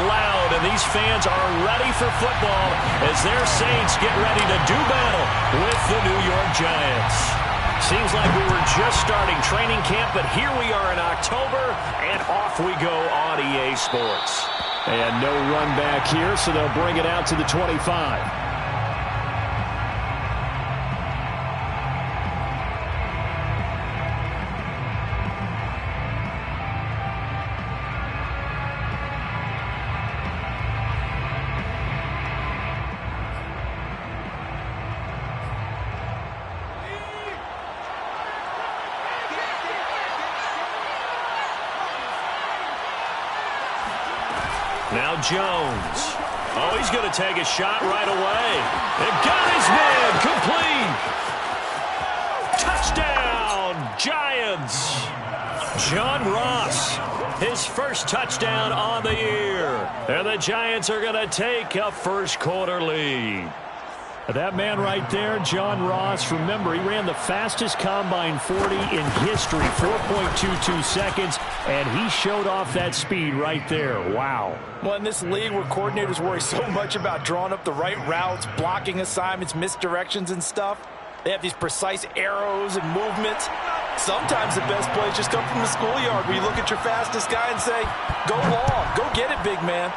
loud, and these fans are ready for football as their Saints get ready to do battle with the New York Giants. Seems like we were just starting training camp, but here we are in October, and off we go on EA Sports. And no run back here, so they'll bring it out to the 25. Now Jones. Oh, he's going to take a shot right away. And got his man. Complete. Touchdown, Giants. John Ross, his first touchdown on the year. And the Giants are going to take a first quarter lead. That man right there, John Ross, remember, he ran the fastest combine 40 in history, 4.22 seconds, and he showed off that speed right there. Wow. Well, in this league where coordinators worry so much about drawing up the right routes, blocking assignments, misdirections and stuff, they have these precise arrows and movements. Sometimes the best plays just come from the schoolyard where you look at your fastest guy and say, go long, go get it, big man.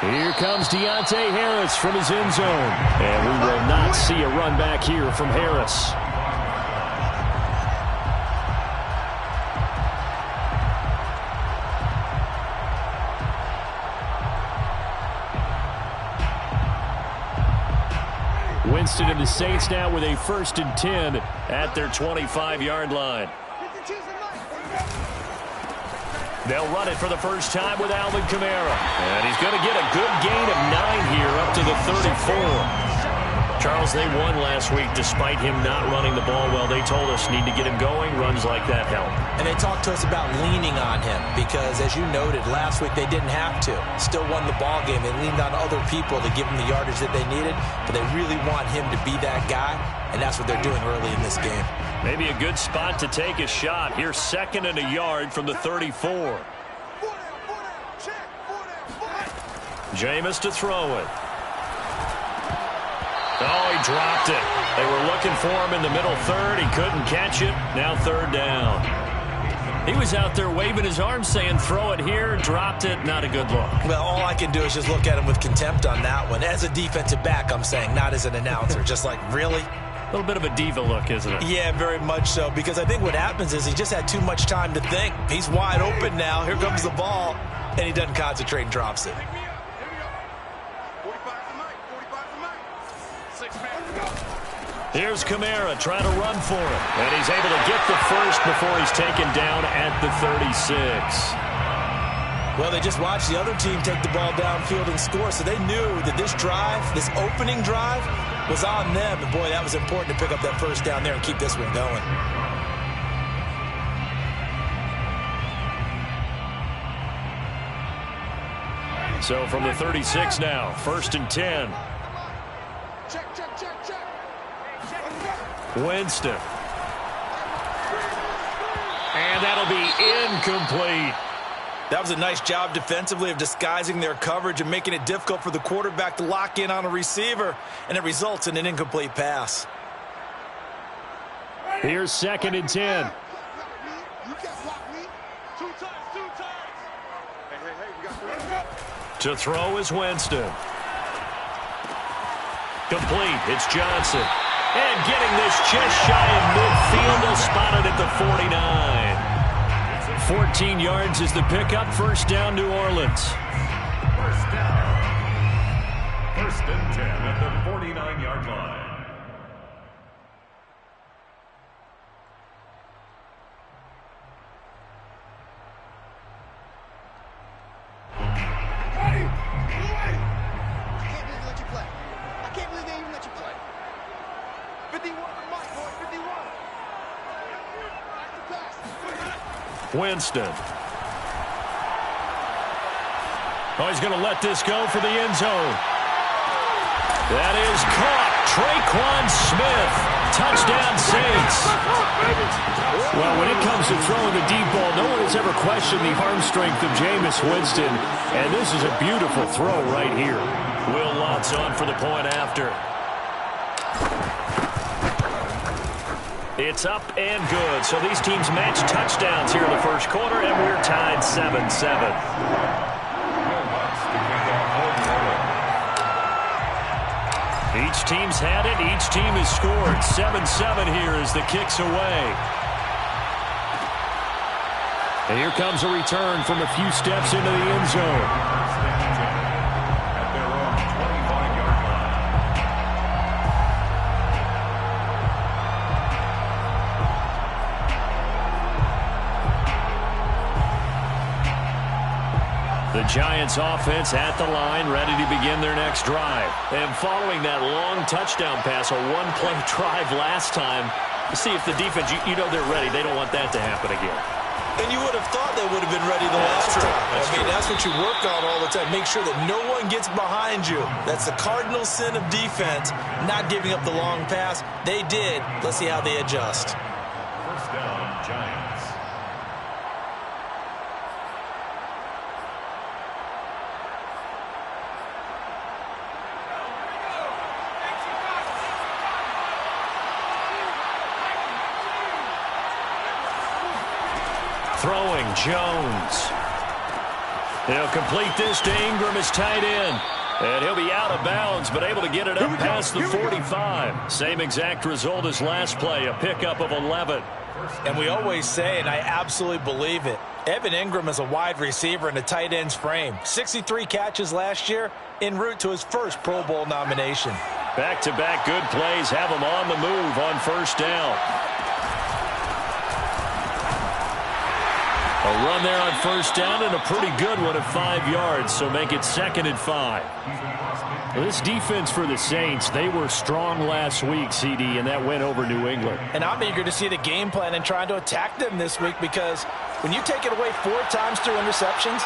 Here comes Deontay Harris from his end zone. And we will not see a run back here from Harris. Winston and the Saints now with a 1st and 10 at their 25-yard line. They'll run it for the first time with Alvin Kamara. And he's going to get a good gain of 9 here up to the 34. Charles, they won last week despite him not running the ball well. They told us need to get him going. Runs like that help. And they talked to us about leaning on him because, as you noted, last week they didn't have to. Still won the ball game. They leaned on other people to give them the yardage that they needed, but they really want him to be that guy, and that's what they're doing early in this game. Maybe a good spot to take a shot. Here's 2nd and a yard from the 34. Jameis to throw it. Oh, he dropped it. They were looking for him in the middle third. He couldn't catch it. Now 3rd down. He was out there waving his arms saying, throw it here, dropped it. Not a good look. Well, all I can do is just look at him with contempt on that one. As a defensive back, I'm saying, not as an announcer. Just like, really? A little bit of a diva look, isn't it? Yeah, very much so. Because I think what happens is he just had too much time to think. He's wide open now. Here comes the ball. And he doesn't concentrate and drops it. Here's Kamara trying to run for it. And he's able to get the first before he's taken down at the 36. Well, they just watched the other team take the ball downfield and score, so they knew that this drive, this opening drive, was on them. And, boy, that was important to pick up that first down there and keep this one going. So from the 36 now, 1st and 10. Winston. And that'll be incomplete. That was a nice job defensively of disguising their coverage and making it difficult for the quarterback to lock in on a receiver, and it results in an incomplete pass. Here's 2nd and 10. To throw is Winston. Complete. It's Johnson. And getting this just shy of midfield. They'll spot it at the 49. 14 yards is the pickup. 1st down, New Orleans. 1st down. 1st and 10 at the 49-yard line. Winston. Oh, he's going to let this go for the end zone. That is caught. Traquan Smith touchdown, Saints. Well, when it comes to throwing the deep ball, no one has ever questioned the arm strength of Jameis Winston, and this is a beautiful throw right here. Will Lutz on for the point after. It's up and good. So these teams match touchdowns here in the first quarter, and we're tied 7-7. Each team's had it. Each team has scored. 7-7 here as the kick's away. And here comes a return from a few steps into the end zone. The Giants offense at the line, ready to begin their next drive. And following that long touchdown pass, a one-play drive last time, see if the defense, you know they're ready. They don't want that to happen again. And you would have thought they would have been ready the last time. That's what you work on all the time. Make sure that no one gets behind you. That's the cardinal sin of defense, not giving up the long pass. They did. Let's see how they adjust. First down, Giants. Throwing, Jones. He'll complete this to Ingram, his tight end. And he'll be out of bounds, but able to get it up past the 45. Same exact result as last play, a pickup of 11. And we always say, and I absolutely believe it, Evan Ingram is a wide receiver in a tight end's frame. 63 catches last year, en route to his first Pro Bowl nomination. Back-to-back good plays have him on the move on first down. A run there on first down and a pretty good one at 5 yards, so make it 2nd and 5. Well, this defense for the Saints, they were strong last week, CD, and that went over New England. And I'm eager to see the game plan and trying to attack them this week, because when you take it away 4 times through interceptions,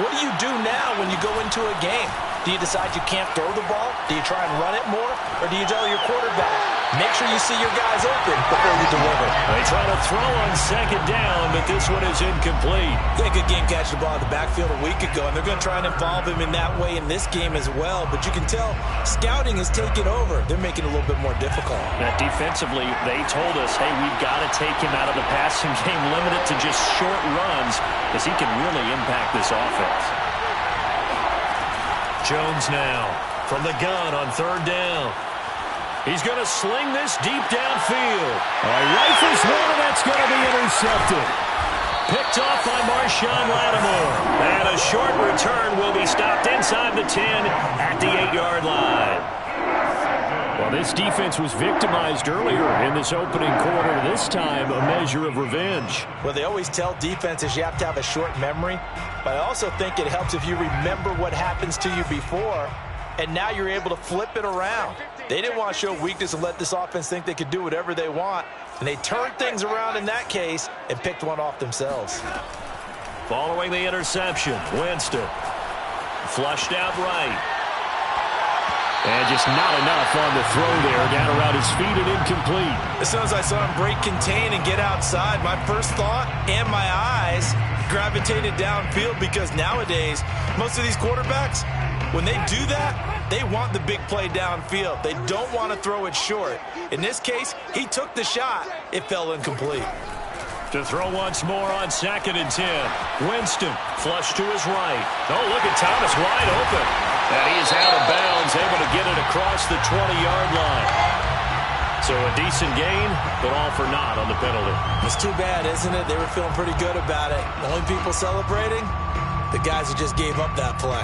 what do you do now when you go into a game? Do you decide you can't throw the ball? Do you try and run it more? Or do you tell your quarterback, make sure you see your guys open before you deliver? They try to throw on 2nd down, but this one is incomplete. They had a good game catching the ball in the backfield a week ago, and they're going to try and involve him in that way in this game as well. But you can tell scouting is taking over. They're making it a little bit more difficult. Now, defensively, they told us, hey, we've got to take him out of the passing game, limit it to just short runs, because he can really impact this offense. Jones now from the gun on 3rd down. He's going to sling this deep downfield. Rifles one, and that's going to be intercepted. Picked off by Marshawn Lattimore. And a short return will be stopped inside the 10 at the 8-yard line. Well, this defense was victimized earlier in this opening quarter. This time, a measure of revenge. Well, they always tell defenses you have to have a short memory, but I also think it helps if you remember what happens to you before, and now you're able to flip it around. They didn't want to show weakness and let this offense think they could do whatever they want, and they turned things around in that case and picked one off themselves. Following the interception, Winston flushed out right. And just not enough on the throw there, down around his feet and incomplete. As soon as I saw him break contain and get outside, my first thought and my eyes gravitated downfield, because nowadays, most of these quarterbacks, when they do that, they want the big play downfield. They don't want to throw it short. In this case, he took the shot. It fell incomplete. To throw once more on 2nd and 10. Winston flush to his right. Oh, look at Thomas wide open. And he is out of bounds, able to get it across the 20-yard line. So a decent gain, but all for naught on the penalty. It's too bad, isn't it? They were feeling pretty good about it. The only people celebrating, the guys who just gave up that play.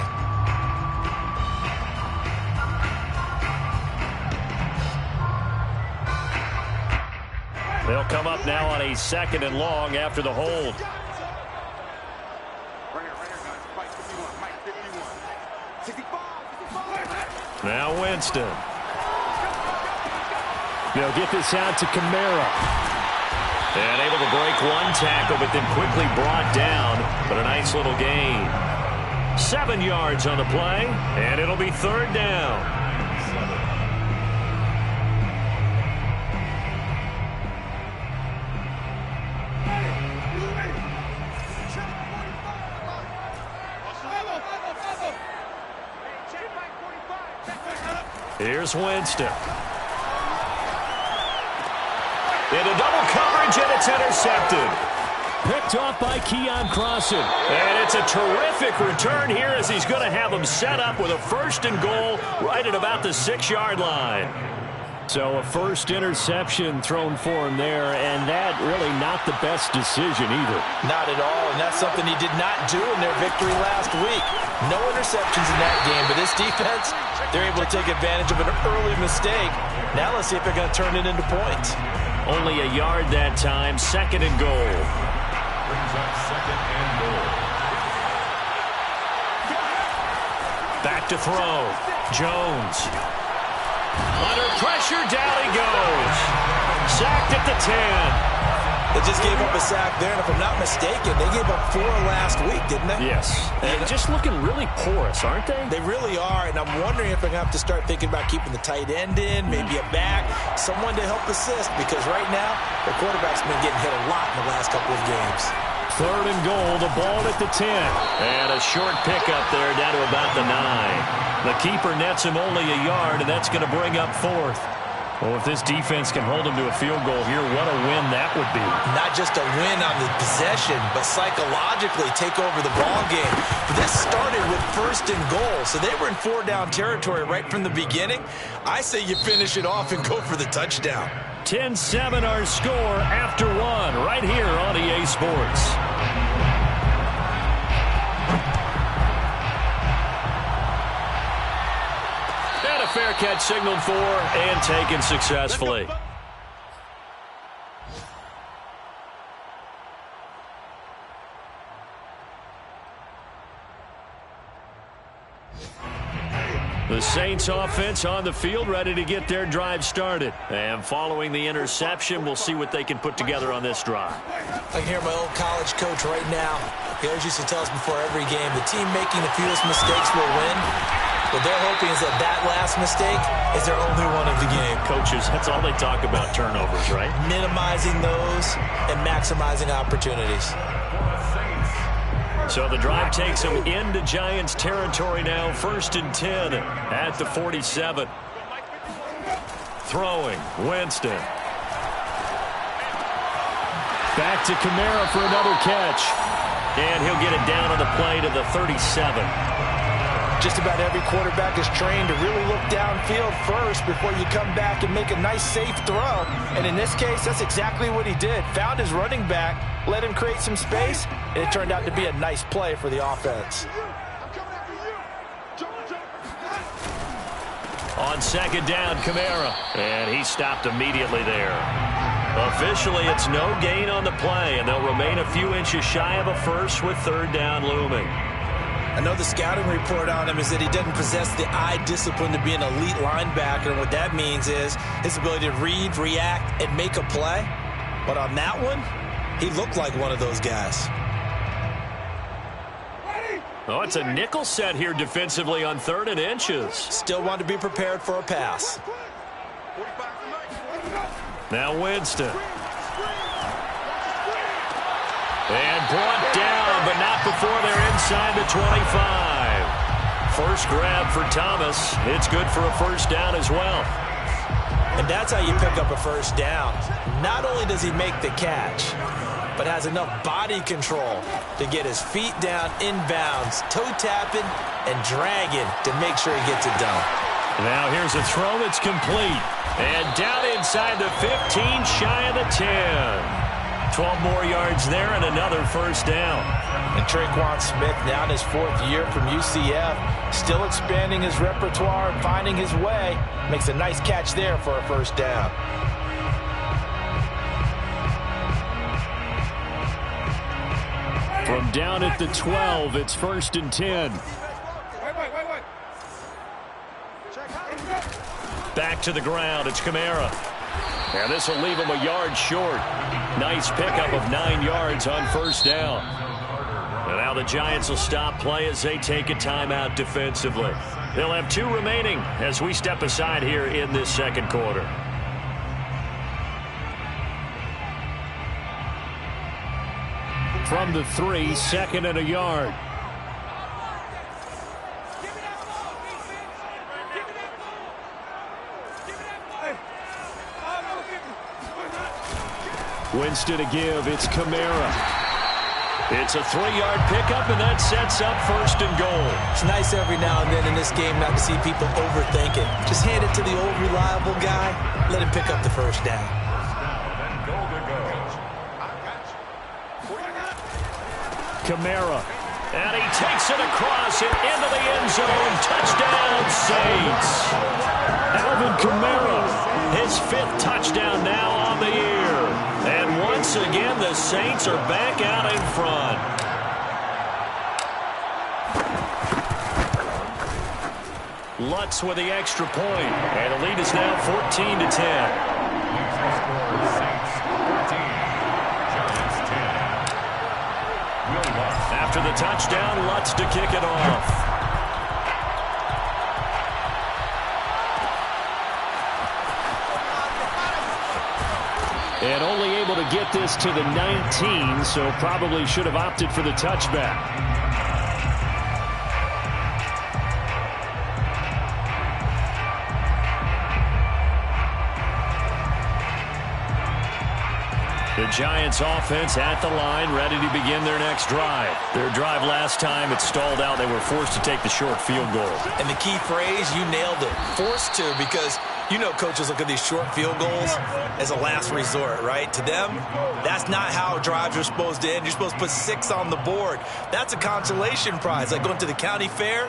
They'll come up now on a 2nd and long after the hold. Now Winston. They'll get this out to Kamara. And able to break one tackle, but then quickly brought down. But a nice little gain. 7 yards on the play, and it'll be 3rd down. Here's Winston. Into double coverage, and it's intercepted. Picked off by Keon Crossan. And it's a terrific return here as he's going to have him set up with a 1st and goal right at about the 6-yard line. So a first interception thrown for him there, and that really not the best decision either. Not at all, and that's something he did not do in their victory last week. No interceptions in that game, but this defense, they're able to take advantage of an early mistake. Now let's see if they're going to turn it into points. Only a yard that time, 2nd and goal. Brings up 2nd and goal. Back to throw. Jones. Under pressure, down he goes. Sacked at the 10. They just gave up a sack there, and if I'm not mistaken, they gave up 4 last week, didn't they? Yes. And just looking really porous, aren't they? They really are, and I'm wondering if they're going to have to start thinking about keeping the tight end in, maybe a back, someone to help assist, because right now, the quarterback's been getting hit a lot in the last couple of games. 3rd and goal, the ball at the 10. And a short pickup there down to about the 9. The keeper nets him only a yard, and that's going to bring up 4th. Well, if this defense can hold him to a field goal here, what a win that would be. Not just a win on the possession, but psychologically take over the ball game. This started with 1st and goal, so they were in 4-down territory right from the beginning. I say you finish it off and go for the touchdown. 10-7 our score after 1 right here on EA Sports. And a fair catch signaled for and taken successfully. The Saints offense on the field, ready to get their drive started. And following the interception, we'll see what they can put together on this drive. I can hear my old college coach right now. He always used to tell us before every game, the team making the fewest mistakes will win. What they're hoping is that that last mistake is their only one of the game. Coaches, that's all they talk about, turnovers, right? Minimizing those and maximizing opportunities. So the drive takes them into Giants territory now. 1st and 10 at the 47. Throwing, Winston. Back to Kamara for another catch. And he'll get it down on the play to the 37. Just about every quarterback is trained to really look downfield first before you come back and make a nice, safe throw. And in this case, that's exactly what he did. Found his running back, let him create some space, and it turned out to be a nice play for the offense. On 2nd down, Kamara. And he stopped immediately there. Officially, it's no gain on the play, and they'll remain a few inches shy of a first with 3rd down looming. I know the scouting report on him is that he doesn't possess the eye discipline to be an elite linebacker. And what that means is his ability to read, react, and make a play. But on that one, he looked like one of those guys. Oh, it's a nickel set here defensively on 3rd and inches. Still want to be prepared for a pass. Now Winston. And brought down, but not before they're inside the 25. First grab for Thomas. It's good for a 1st down as well. And that's how you pick up a 1st down. Not only does he make the catch, but has enough body control to get his feet down inbounds, toe tapping and dragging to make sure he gets it done. Now here's a throw that's complete. And down inside the 15, shy of the 10. 12 more yards there and another 1st down. And Traquan Smith now in his 4th year from UCF, still expanding his repertoire and finding his way. Makes a nice catch there for a 1st down. From down at the 12, it's 1st and 10. Back to the ground, it's Kamara. And this will leave him a yard short. Nice pickup of 9 yards on 1st down. And now the Giants will stop play as they take a timeout defensively. They'll have 2 remaining as we step aside here in this 2nd quarter. From the 3, 2nd and a yard. Winston to give. It's Kamara. It's a 3-yard pickup, and that sets up 1st and goal. It's nice every now and then in this game not to see people overthink it. Just hand it to the old reliable guy. Let him pick up the 1st down. Kamara. And he takes it across and into the end zone. Touchdown, Saints. Alvin Kamara, his 5th touchdown now on the year. And once again, the Saints are back out in front. Lutz with the extra point. And the lead is now 14-10. After the touchdown, Lutz to kick it off. And only able to get this to the 19, so probably should have opted for the touchback. The Giants offense at the line, ready to begin their next drive. Their drive last time, it stalled out. They were forced to take the short field goal. And the key phrase, you nailed it. Forced to, because you know coaches look at these short field goals as a last resort, right? To them, that's not how drives are supposed to end. You're supposed to put 6 on the board. That's a consolation prize. Like going to the county fair,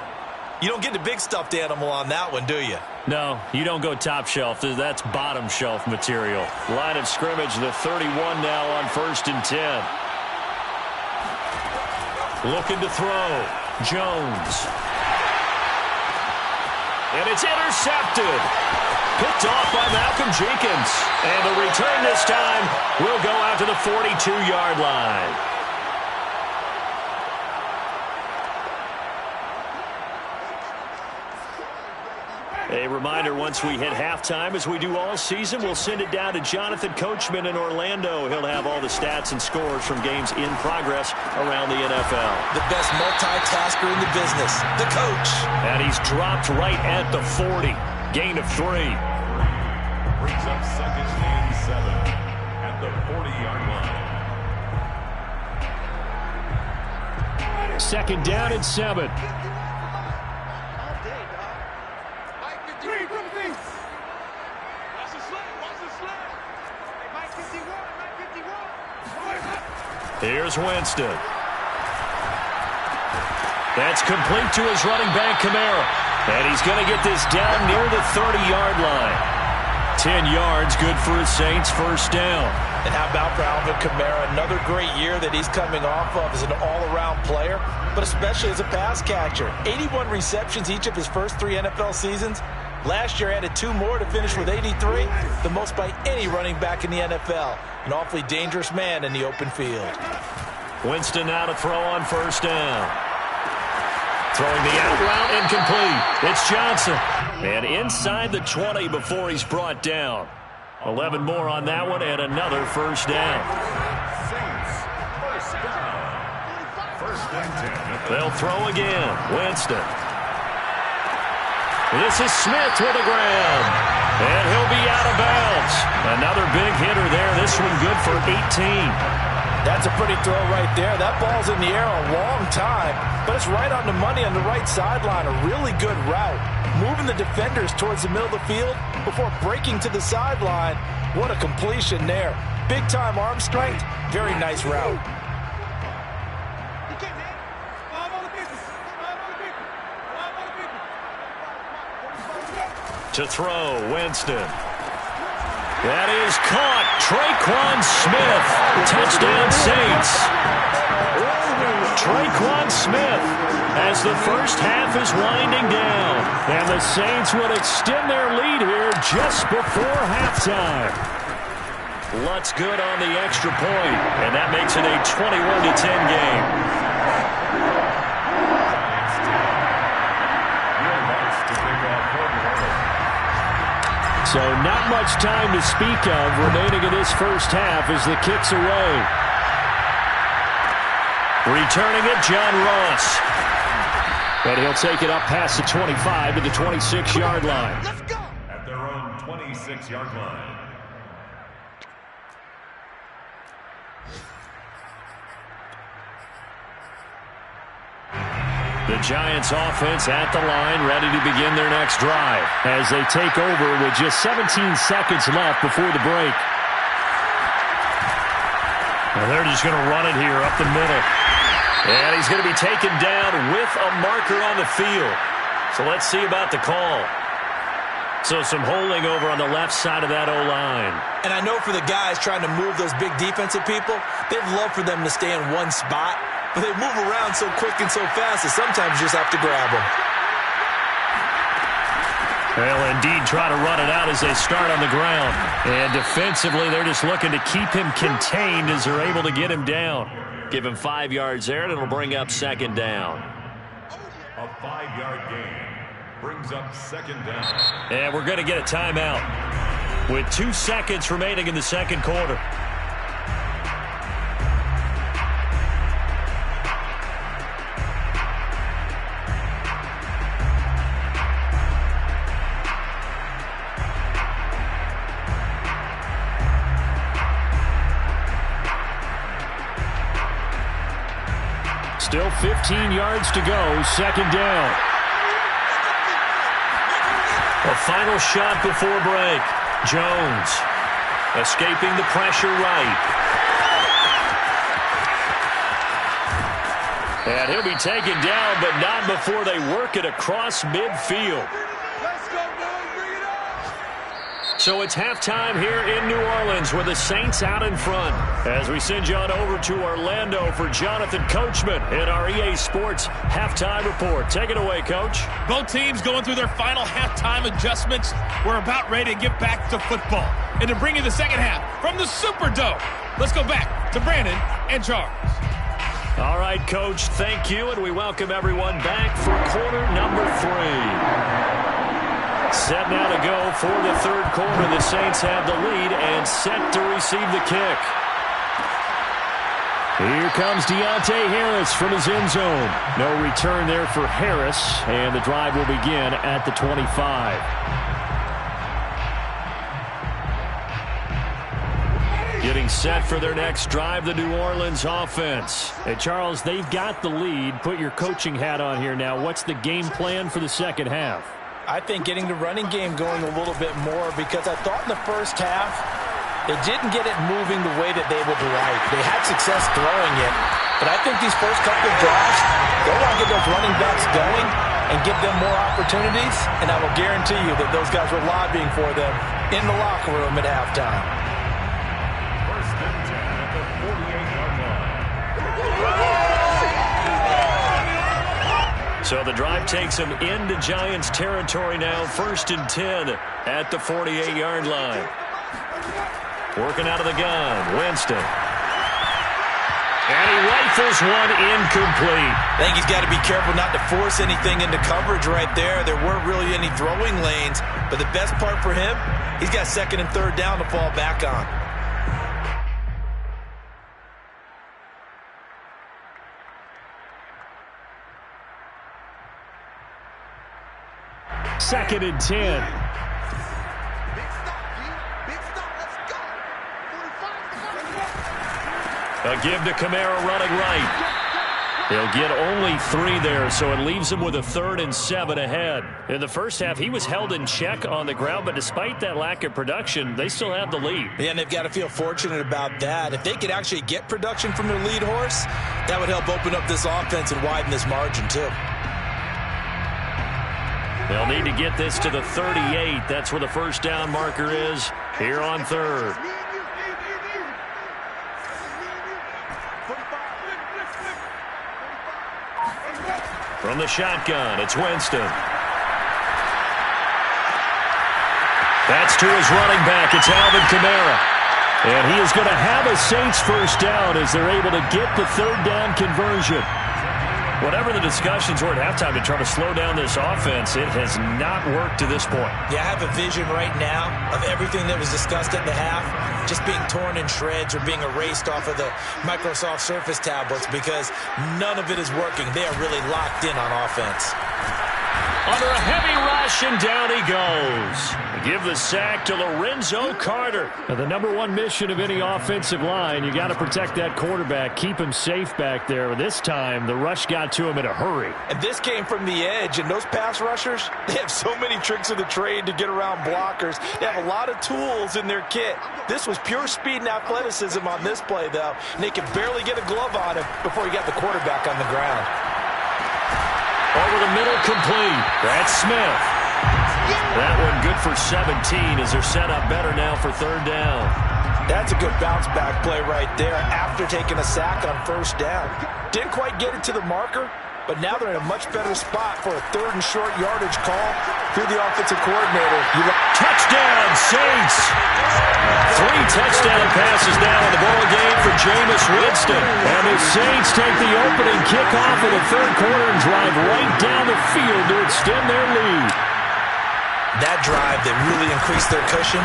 you don't get the big stuffed animal on that one, do you? No, you don't go top shelf. That's bottom shelf material. Line of scrimmage, the 31 now on 1st and 10. Looking to throw. Jones. And it's intercepted. Picked off by Malcolm Jenkins. And the return this time will go out to the 42-yard line. A reminder, once we hit halftime, as we do all season, we'll send it down to Jonathan Coachman in Orlando. He'll have all the stats and scores from games in progress around the NFL. The best multitasker in the business, the coach. And he's dropped right at the 40. Gain of 3. Brings up 2nd and 7 at the 40-yard line. 2nd down and 7. Here's Winston. That's complete to his running back, Kamara. And he's going to get this down near the 30-yard line. 10 yards, good for his Saints, 1st down. And how about for Alvin Kamara? Another great year that he's coming off of as an all-around player, but especially as a pass catcher. 81 receptions each of his first 3 NFL seasons. Last year added 2 more to finish with 83, the most by any running back in the NFL. An awfully dangerous man in the open field. Winston now to throw on 1st down. Throwing the out route, incomplete. It's Johnson. And inside the 20 before he's brought down. 11 more on that one and another 1st down. First and 10. They'll throw again. Winston. This is Smith with the grab. And he'll be out of bounds. Another big hitter there. This one good for 18. That's a pretty throw right there. That ball's in the air a long time, but it's right on the money on the right sideline. A really good route. Moving the defenders towards the middle of the field before breaking to the sideline. What a completion there. Big-time arm strength. Very nice route. To throw, Winston. That is caught. Traquan Smith. Touchdown, Saints. Traquan Smith as the first half is winding down. And the Saints would extend their lead here just before halftime. Lutz good on the extra point, and that makes it a 21-10 game. So not much time to speak of remaining in this first half as the kick's away. Returning it, John Ross. And he'll take it up past the 25 to the 26-yard line. Let's go. At their own 26-yard line. The Giants offense at the line, ready to begin their next drive as they take over with just 17 seconds left before the break. And they're just going to run it here up the middle. And he's going to be taken down with a marker on the field. So let's see about the call. So some holding over on the left side of that O-line. And I know for the guys trying to move those big defensive people, they'd love for them to stay in one spot. But they move around so quick and so fast that sometimes you just have to grab them. They'll indeed try to run it out as they start on the ground. And defensively, they're just looking to keep him contained as they're able to get him down. Give him 5 yards there, and it'll bring up second down. A 5-yard gain brings up second down. And we're going to get a timeout with 2 seconds remaining in the second quarter. Still 15 yards to go, second down. A final shot before break. Jones escaping the pressure right. And he'll be taken down, but not before they work it across midfield. So it's halftime here in New Orleans with the Saints out in front. As we send you on over to Orlando for Jonathan Coachman in our EA Sports Halftime Report. Take it away, Coach. Both teams going through their final halftime adjustments. We're about ready to get back to football. And to bring you the second half from the Superdome, let's go back to Brandon and Charles. All right, Coach, thank you, and we welcome everyone back for quarter number 3. Set now to go for the third quarter. The Saints have the lead and set to receive the kick. Here comes Deontay Harris from his end zone. No return there for Harris, and the drive will begin at the 25. Getting set for their next drive, the New Orleans offense. Hey, Charles, they've got the lead. Put your coaching hat on here now. What's the game plan for the second half? I think getting the running game going a little bit more, because I thought in the first half they didn't get it moving the way that they would like. They had success throwing it, but I think these first couple of drives, they want to get those running backs going and give them more opportunities, and I will guarantee you that those guys were lobbying for them in the locker room at halftime. First and 10 at the 48-yard line. So the drive takes them into Giants territory now. First and 10 at the 48-yard line. Working out of the gun, Winston. And he rifles one incomplete. I think he's got to be careful not to force anything into coverage right there. There weren't really any throwing lanes, but the best part for him, he's got second and third down to fall back on. Second and 10. A give to Kamara running right. He'll get only 3 there, so it leaves him with a 3rd and 7 ahead. In the first half, he was held in check on the ground, but despite that lack of production, they still have the lead. Yeah, and they've got to feel fortunate about that. If they could actually get production from their lead horse, that would help open up this offense and widen this margin too. They'll need to get this to the 38. That's where the first down marker is here on 3rd. From the shotgun, it's Winston. That's to his running back. It's Alvin Kamara. And he is going to have a Saints first down as they're able to get the 3rd down conversion. Whatever the discussions were at halftime to try to slow down this offense, it has not worked to this point. Yeah, I have a vision right now of everything that was discussed at the half just being torn in shreds or being erased off of the Microsoft Surface tablets, because none of it is working. They are really locked in on offense. under a heavy rush, and down he goes. Give the sack to Lorenzo Carter. Now, the number one mission of any offensive line, you got to protect that quarterback, keep him safe back there. This time, the rush got to him in a hurry. And this came from the edge, and those pass rushers, they have so many tricks of the trade to get around blockers. They have a lot of tools in their kit. This was pure speed and athleticism on this play, though, and they could barely get a glove on him before he got the quarterback on the ground. Over the middle, complete. That's Smith. That one good for 17 as they're set up better now for third down. That's a good bounce back play right there after taking a sack on first down. Didn't quite get it to the marker, but now they're in a much better spot for a third and short yardage call through the offensive coordinator. Touchdown, Saints! 3 touchdown passes now in the ball game for Jameis Winston. And the Saints take the opening kickoff of the third quarter and drive right down the field to extend their lead. That drive that really increased their cushion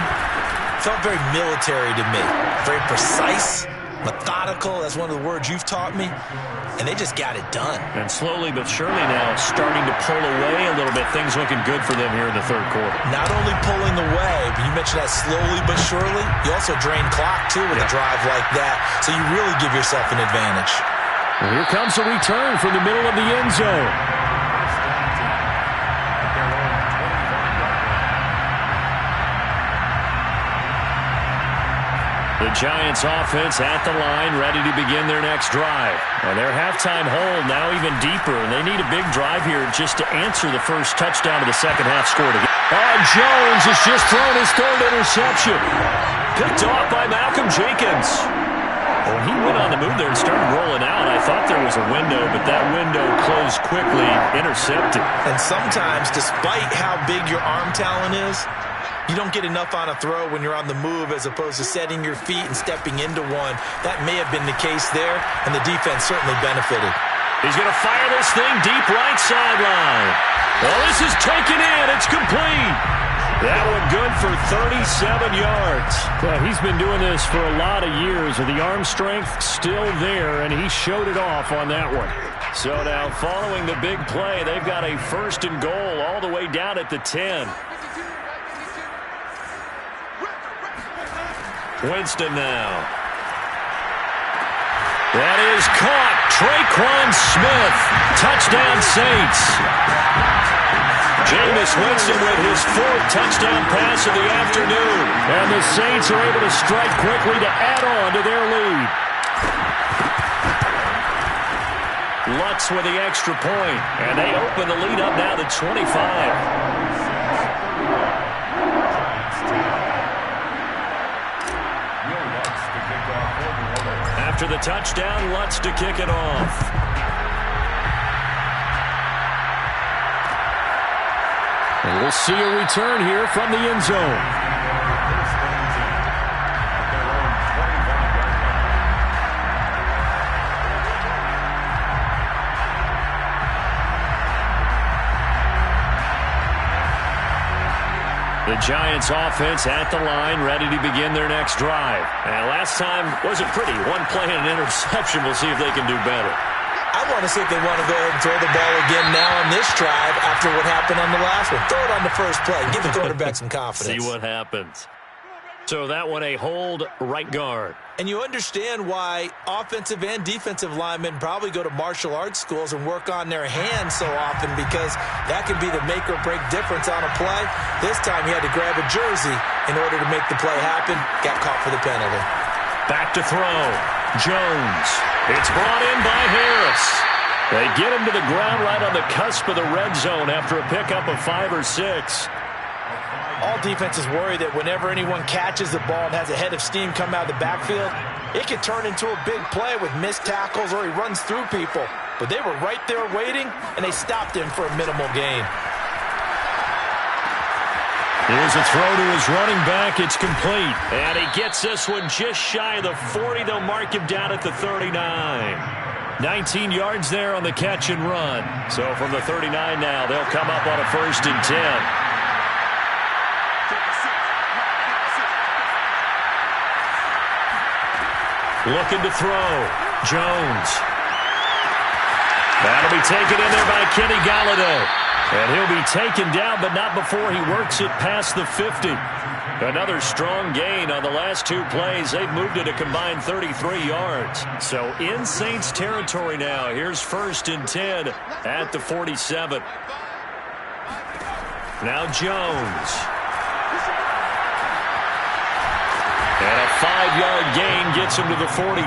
felt very military to me. Very precise, methodical. That's one of the words you've taught me. And they just got it done. And slowly but surely now starting to pull away a little bit. Things looking good for them here in the third quarter. Not only pulling away, but you mentioned that slowly but surely. You also drain clock, too, with a drive like that. So you really give yourself an advantage. Well, here comes a return from the middle of the end zone. The Giants offense at the line, ready to begin their next drive. And their halftime hold now even deeper, and they need a big drive here just to answer the first touchdown of the second half scored again. Oh, Jones has just thrown his third interception. Picked off by Malcolm Jenkins. When he went on the move there and started rolling out, I thought there was a window, but that window closed quickly, intercepted. And sometimes, despite how big your arm talent is, you don't get enough on a throw when you're on the move as opposed to setting your feet and stepping into one. That may have been the case there, and the defense certainly benefited. He's going to fire this thing deep right sideline. Well, this is taken in. It's complete. That one good for 37 yards. Well, he's been doing this for a lot of years, with the arm strength still there, and he showed it off on that one. So now following the big play, they've got a first and goal all the way down at the 10. Winston now. That is caught. Traquan Smith. Touchdown, Saints. Jameis Winston with his 4th touchdown pass of the afternoon. And the Saints are able to strike quickly to add on to their lead. Lutz with the extra point. And they open the lead up now to 25. After the touchdown, Lutz to kick it off. And we'll see a return here from the end zone. The Giants offense at the line, ready to begin their next drive. And last time wasn't pretty. One play and an interception. We'll see if they can do better. I want to see if they want to go ahead and throw the ball again now on this drive after what happened on the last one. Throw it on the first play. Give the quarterback some confidence. See what happens. So that one a hold right guard. And you understand why offensive and defensive linemen probably go to martial arts schools and work on their hands so often, because that can be the make or break difference on a play. This time he had to grab a jersey in order to make the play happen. Got caught for the penalty. Back to throw. Jones. It's brought in by Harris. They get him to the ground right on the cusp of the red zone after a pickup of 5 or 6. All defenses worry that whenever anyone catches the ball and has a head of steam come out of the backfield, it could turn into a big play with missed tackles or he runs through people. But they were right there waiting, and they stopped him for a minimal gain. Here's a throw to his running back. It's complete. And he gets this one just shy of the 40. They'll mark him down at the 39. 19 yards there on the catch and run. So from the 39 now, they'll come up on a 1st and 10. Looking to throw. Jones. That'll be taken in there by Kenny Galladay. And he'll be taken down, but not before he works it past the 50. Another strong gain on the last two plays. They've moved it a combined 33 yards. So in Saints territory now. Here's 1st and 10 at the 47. Now Jones. And a 5-yard gain gets him to the 42.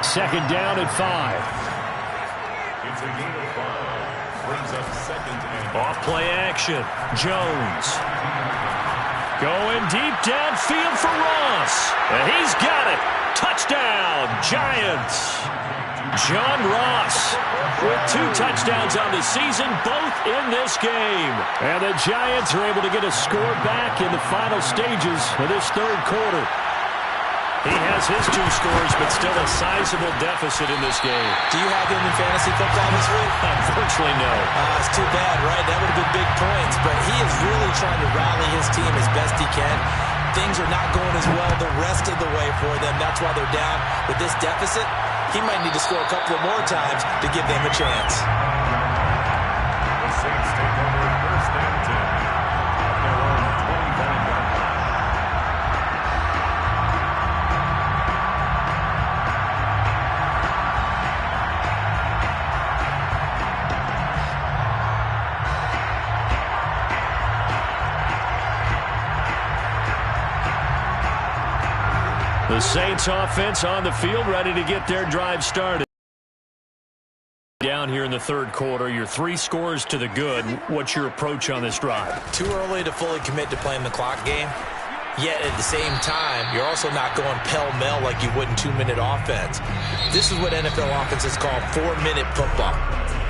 2nd down at 5. It's a gain of 5. Brings up 2nd and Off play action. Jones. Going deep downfield for Ross. And he's got it. Touchdown, Giants. John Ross with 2 touchdowns on the season, both in this game. And the Giants are able to get a score back in the final stages of this 3rd quarter. He has his 2 scores, but still a sizable deficit in this game. Do you have him in fantasy football this week? Unfortunately, no. It's too bad, right? That would have been big points, but he is really trying to rally his team as best he can. Things are not going as well the rest of the way for them. That's why they're down. With this deficit, he might need to score a couple of more times to give them a chance. the Saints take over 1st and 10 at their own 29-yard line. The Saints offense on the field, ready to get their drive started. Down here in the 3rd quarter, your 3 scores to the good. What's your approach on this drive? Too early to fully commit to playing the clock game. Yet at the same time, you're also not going pell-mell like you would in 2-minute offense. This is what NFL offenses call 4-minute football.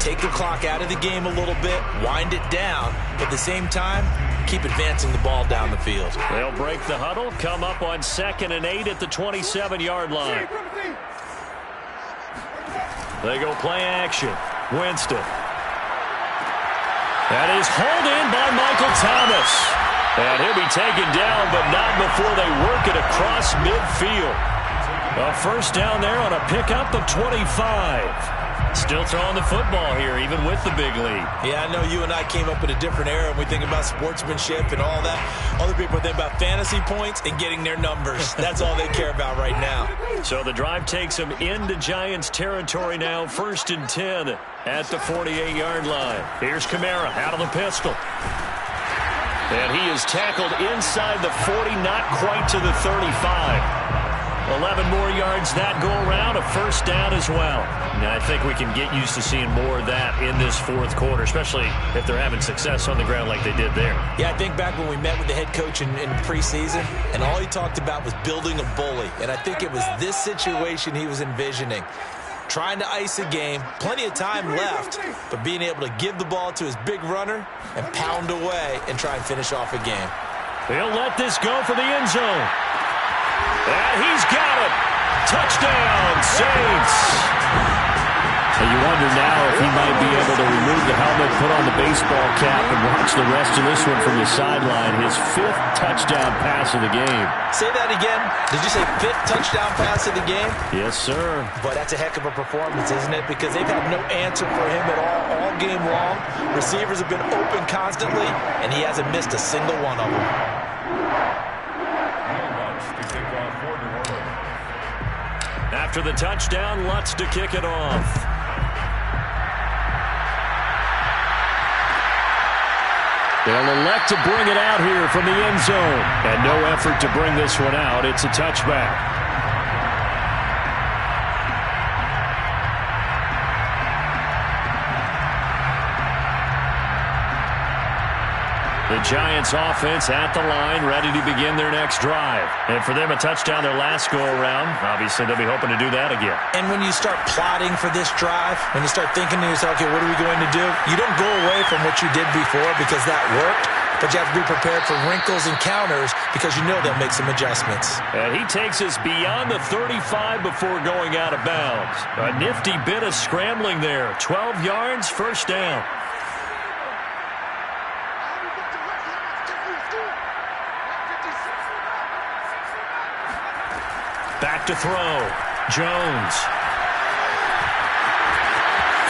Take the clock out of the game a little bit, wind it down, but at the same time, keep advancing the ball down the field. They'll break the huddle, come up on 2nd and 8 at the 27-yard line. They go play action. Winston. That is hauled in by Michael Thomas. And he'll be taken down, but not before they work it across midfield. A 1st down there on a pickup of 25. Still throwing the football here, even with the big lead. Yeah, I know you and I came up in a different era, and we think about sportsmanship and all that. Other people think about fantasy points and getting their numbers. That's all they care about right now. So the drive takes them into Giants territory now, 1st and 10 at the 48-yard line. Here's Kamara out of the pistol. And he is tackled inside the 40, not quite to the 35. 11 more yards that go around, a 1st down as well. Now, I think we can get used to seeing more of that in this 4th quarter, especially if they're having success on the ground like they did there. Yeah, I think back when we met with the head coach in preseason, and all he talked about was building a bully. And I think it was this situation he was envisioning. Trying to ice a game, plenty of time left, but being able to give the ball to his big runner and pound away and try and finish off a game. They'll let this go for the end zone. And he's got it. Touchdown, Saints. And you wonder now if he might be able to remove the helmet, put on the baseball cap, and watch the rest of this one from the sideline. His 5th touchdown pass of the game. Say that again. Did you say 5th touchdown pass of the game? Yes, sir. But that's a heck of a performance, isn't it? Because they've had no answer for him at all game long. Receivers have been open constantly, and he hasn't missed a single one of them. After the touchdown, Lutz to kick it off. They'll elect to bring it out here from the end zone. And no effort to bring this one out. It's a touchback. The Giants offense at the line, ready to begin their next drive. And for them, a touchdown their last go-around. Obviously, they'll be hoping to do that again. And when you start plotting for this drive, when you start thinking to yourself, okay, what are we going to do? You don't go away from what you did before because that worked, but you have to be prepared for wrinkles and counters because you know they'll make some adjustments. And he takes us beyond the 35 before going out of bounds. A nifty bit of scrambling there. 12 yards, 1st down. Back to throw. Jones.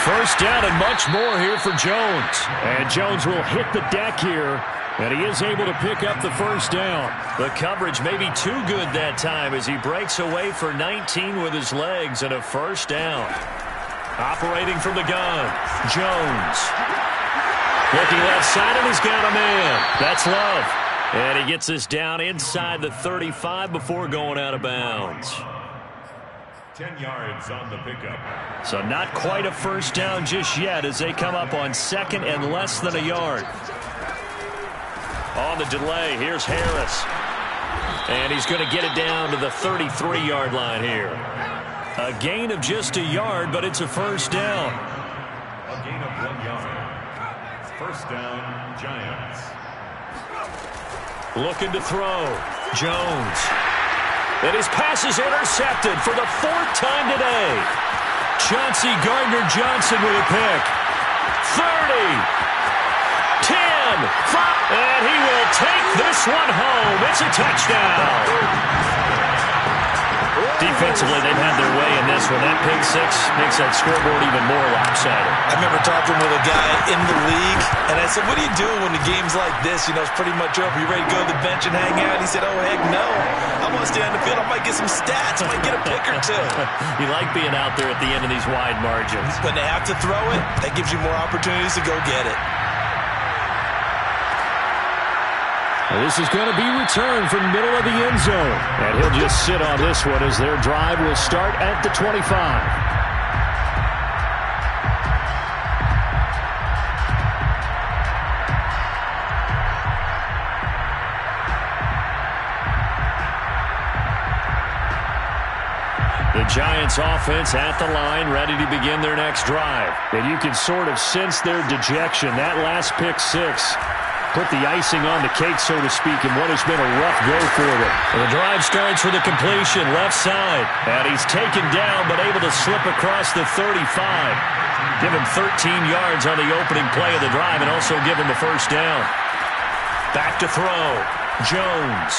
First down and much more here for Jones. And Jones will hit the deck here, and he is able to pick up the first down. The coverage may be too good that time as he breaks away for 19 with his legs and a first down. Operating from the gun, Jones. Looking left side, and he's got a man. That's Love. And he gets this down inside the 35 before going out of bounds. 10 yards on the pickup. So not quite a first down just yet as they come up on second and less than a yard. On the delay, here's Harris. And he's going to get it down to the 33-yard line here. A gain of just a yard, but it's a first down. A gain of 1 yard. First down, Giants. Looking to throw. Jones. And his pass is intercepted for the 4th time today. Chauncey Gardner-Johnson with a pick. 30. 10. 5. And he will take this one home. It's a touchdown. Defensively, they've had their way in this one. That pick six makes that scoreboard even more lopsided. I remember talking with a guy in the league, and I said, what are you doing when the game's like this? You know, it's pretty much over. You ready to go to the bench and hang out? He said, oh, heck no. I want to stay on the field. I might get some stats. I might get a pick or two. You like being out there at the end of these wide margins. When they have to throw it, that gives you more opportunities to go get it. This is going to be returned from middle of the end zone. And he'll just sit on this one as their drive will start at the 25. The Giants offense at the line, ready to begin their next drive. And you can sort of sense their dejection. That last pick six put the icing on the cake, so to speak, in what has been a rough go for them. And the drive starts with a completion left side. And he's taken down but able to slip across the 35. Give him 13 yards on the opening play of the drive and also give him the first down. Back to throw. Jones.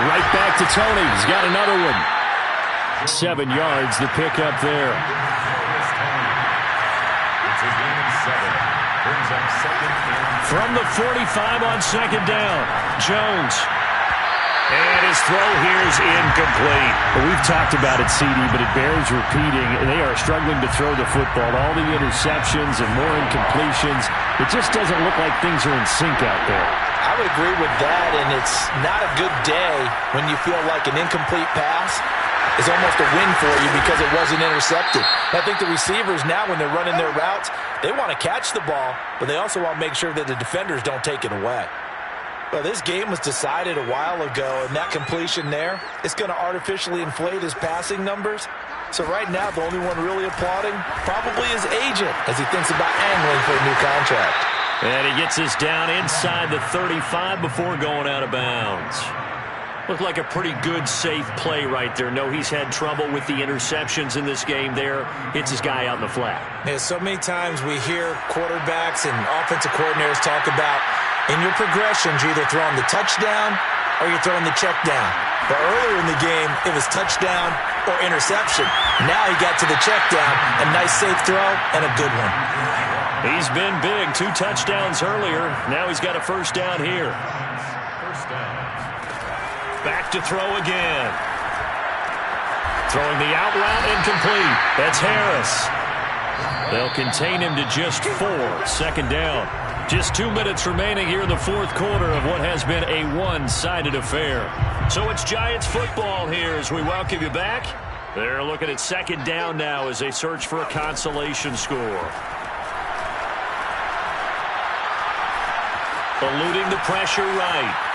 Right back to Tony. He's got another one. 7 yards, the pickup there. It's a gain of 7. Brings up second and from the 45 on second down. Jones. And his throw here is incomplete. Well, we've talked about it, CD, but it bears repeating. They are struggling to throw the football. All the interceptions and more incompletions. It just doesn't look like things are in sync out there. I would agree with that, and it's not a good day when you feel like an incomplete pass is almost a win for you because it wasn't intercepted. I think the receivers now, when they're running their routes, they want to catch the ball, but they also want to make sure that the defenders don't take it away. Well, this game was decided a while ago, and that completion there, it's going to artificially inflate his passing numbers. So right now, the only one really applauding probably his agent as he thinks about angling for a new contract. And he gets this down inside the 35 before going out of bounds. Looked like a pretty good, safe play right there. No, he's had trouble with the interceptions in this game there. Hits his guy out in the flat. Yeah, so many times we hear quarterbacks and offensive coordinators talk about in your progressions, you're either throwing the touchdown or you're throwing the check down. But earlier in the game, it was touchdown or interception. Now he got to the check down, a nice safe throw, and a good one. He's been big. 2 touchdowns earlier. Now he's got a first down here. first down. Back to throw again. Throwing the out route incomplete. That's Harris. They'll contain him to just 4. Second down. Just 2 minutes remaining here in the fourth quarter of what has been a one-sided affair. So it's Giants football here as we welcome you back. They're looking at second down now as they search for a consolation score. Eluding the pressure right.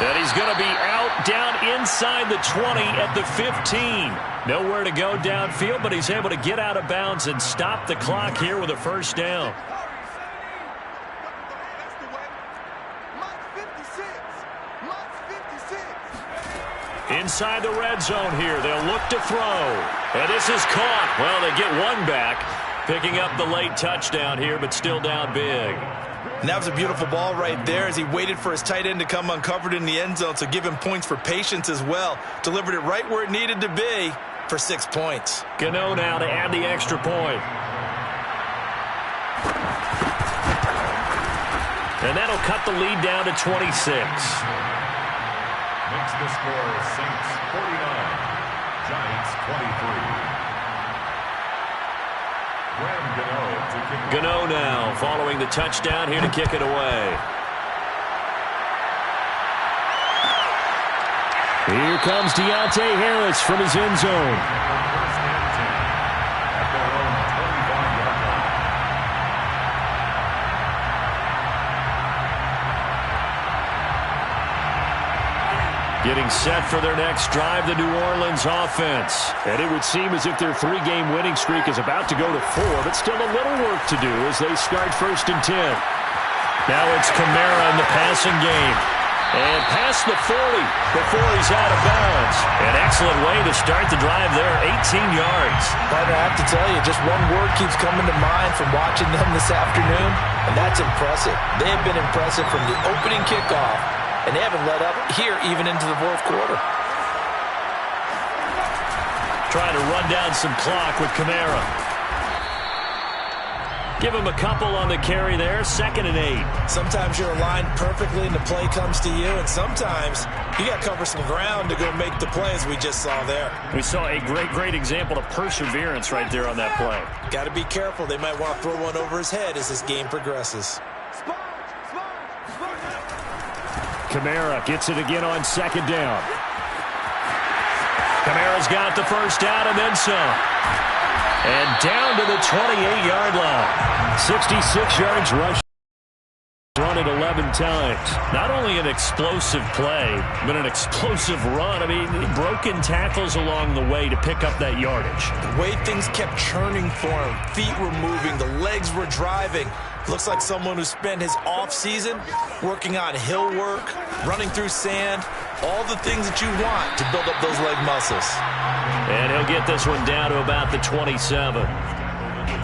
And he's going to be out down inside the 20 at the 15. Nowhere to go downfield, but he's able to get out of bounds and stop the clock here with a first down. Inside the red zone here. They'll look to throw. And this is caught. Well, they get one back. Picking up the late touchdown here, but still down big. And that was a beautiful ball right there as he waited for his tight end to come uncovered in the end zone, so give him points for patience as well. Delivered it right where it needed to be, for 6 points. Gano now to add the extra point. And that'll cut the lead down to 26. Makes the score Saints 49, Giants 23. Gano now following the touchdown here to kick it away. Here comes Deontay Harris from his end zone. First and 10 at their own 25-yard line. Getting set for their next drive, the New Orleans offense. And it would seem as if their 3-game winning streak is about to go to 4, but still a little work to do as they start 1st and 10. Now it's Kamara in the passing game. And past the 40 before he's out of bounds. An excellent way to start the drive there, 18 yards. Partner, I have to tell you, just one word keeps coming to mind from watching them this afternoon, and that's impressive. They have been impressive from the opening kickoff, and they haven't let up here even into the 4th quarter. Trying to run down some clock with Kamara. Give him a couple on the carry there, 2nd and 8. Sometimes you're aligned perfectly and the play comes to you, and sometimes you got to cover some ground to go make the play, as we just saw there. We saw a great example of perseverance right there on that play. Got to be careful. They might want to throw one over his head as this game progresses. Kamara gets it again on 2nd down. Kamara's got the first down and then some. And down to the 28-yard line. 66 yards rush. Run it 11 times. Not only an explosive play, but an explosive run. I mean, broken tackles along the way to pick up that yardage. The way things kept churning for him. Feet were moving. The legs were driving. Looks like someone who spent his off-season working on hill work, running through sand, all the things that you want to build up those leg muscles. And he'll get this one down to about the 27.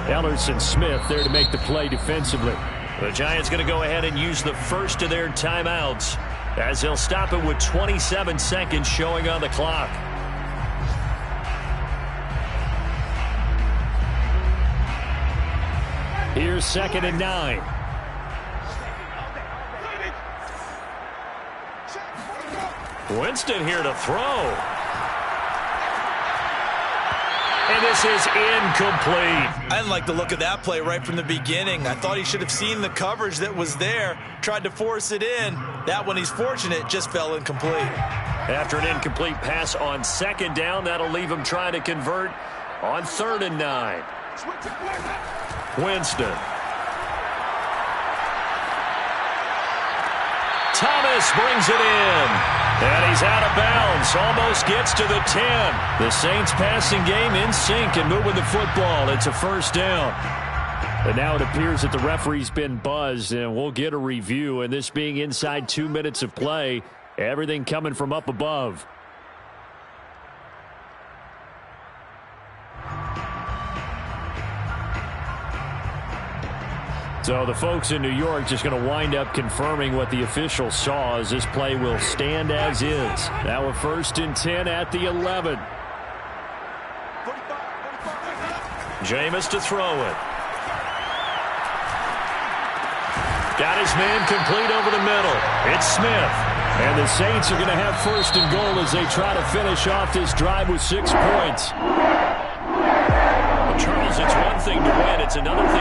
Ellerson Smith there to make the play defensively. The Giants going to go ahead and use the first of their timeouts as they'll stop it with 27 seconds showing on the clock. Here's 2nd and 9. Winston here to throw. And this is incomplete. I didn't like the look of that play right from the beginning. I thought he should have seen the coverage that was there, tried to force it in. That one, he's fortunate, just fell incomplete. After an incomplete pass on 2nd down, that'll leave him trying to convert on 3rd and 9. Winston. Thomas brings it in. And he's out of bounds. Almost gets to the 10. The Saints passing game in sync and moving the football. It's a 1st down. And now it appears that the referee's been buzzed, and we'll get a review. And this being inside 2 minutes of play, everything coming from up above. So the folks in New York just going to wind up confirming what the official saw, as this play will stand as is. Now a 1st and 10 at the 11. Jameis to throw it. Got his man complete over the middle. It's Smith. And the Saints are going to have 1st and goal as they try to finish off this drive with 6 points. Charles, it's one thing to win. It's another thing